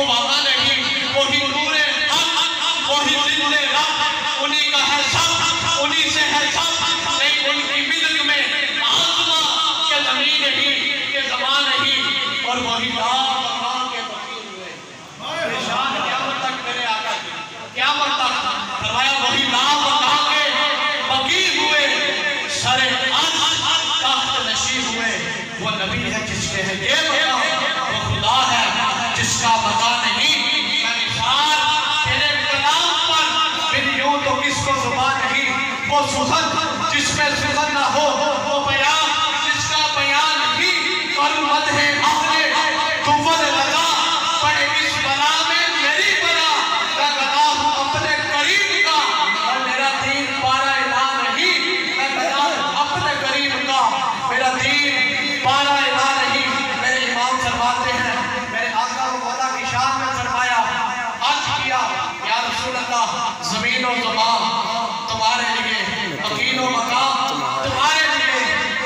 وہ وہاں نہیں، وہی نور حق، وہی ذل رب، انہی کا ہے سب، انہی سے ہے سب، نہیں ان کی ملک میں آسمان کے زمین نہیں، کے زمان نہیں، اور وہی لا بقا کے فقیر ہوئے. نشان قیامت تک میرے آقا کی، قیامت تک فرمایا وہی لا بقا کے فقیر ہوئے، سر عرش تخت نشین ہوئے. وہ نبی ہے جس کے ہے یہ بقا، وہ خدا ہے جس کا بقا نہیں. میں مثال تیرے کلام پر پھر یوں تو کس کو زبان نہیں. وہ سخن جس میں سخن نہ ہو، وہ بیان جس کا بیان نہیں. اور مدح اہل دول لگا پڑے اس بلا میں میری بلا. میں گدا ہوں اپنے کریم کا، اور میرا دین پارا الہ نہیں. میں گدا ہوں اپنے کریم کا، میرا دین پارا الہ نہیں. میرے امام فرماتے ہیں، میرے آقا و مولا کی شان میں فرمایا، عرض کیا یا رسول اللہ زمین و زمان تمہارے لیے، مکین و مقام تمہارے لیے،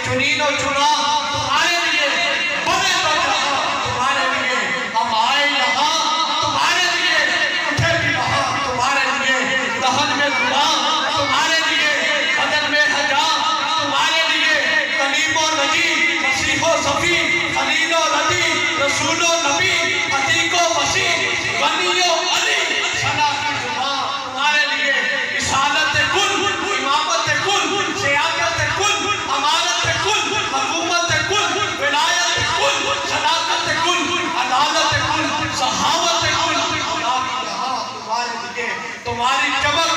چنین و چنا تمہارے لیے، بڑے تو جہاں تمہارے لیے. ہم آئے یہاں تمہارے لیے، اٹھے بھی وہاں تمہارے لیے. دہن میں زبان تمہارے لیے، بدن میں حجام تمہارے لیے. کلیم و نجی، مسیح و صفی، خلیل و ردی، رسول و نبی، عتیق و مسیح، غنی و علی، ثنا کی زبان تمہارے لیے. رسالت کل، امامت کل، سیادت کل، امانت کل، حکومت کل، ولایت کل، صداقت کل، عدالت کل، صحابت کل. خدا کی یہاں تمہارے لیے. تمہاری چمک،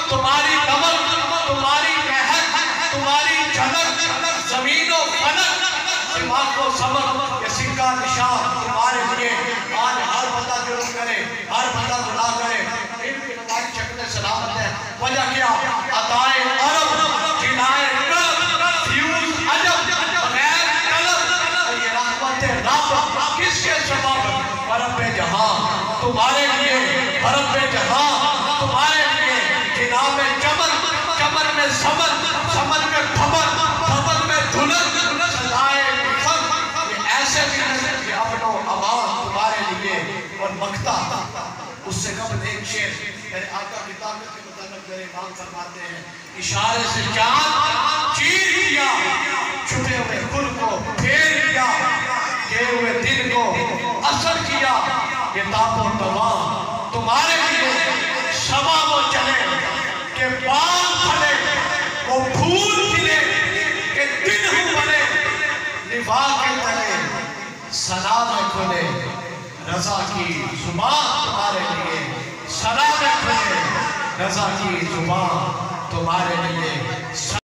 تمہاری دمک، تمہاری مہک، تمہاری جھلک، زمین و فلک، دماغ و سمک، یہ سکہ نشان تمہارے لیے. آج ہر بندہ جرم کرے، ہر بندہ گناہ کرے، پھر بھی ہماری شکل سلامت ہے. وجہ کیا؟ عطائے عرب، جنائے کرب، فیوز عجب، غیر طلب. یہ رحمت رب کس کے سبب؟ رب جہاں تمہارے لیے، رب جہاں تمہارے لیے. جناب چمن، چمن میں سمن، سمن میں پھبن، پھبن میں دھلن، سزائے بخن. یہ ایسے بھی نہیں کہ امن و امان تمہارے لیے. اور مکتا اس سے قبل ایک شعر میرے آقا کی طاقت کے مطابق میرے امام فرماتے ہیں، اشارے سے چاند چیر کیا، چھپے ہوئے خل کو پھیر کیا، گئے ہوئے دن کو اثر کیا. یہ تاب و تمام تمہارے لیے. شمع وہ چلے کہ بال پھلے، وہ پھول کھلے کہ دن ہوں بنے. نفاق کے تلے سنا میں کھلے، رضا کی زبان تمہارے لیے. سنا میں کھلے، رضا کی زبان تمہارے لیے.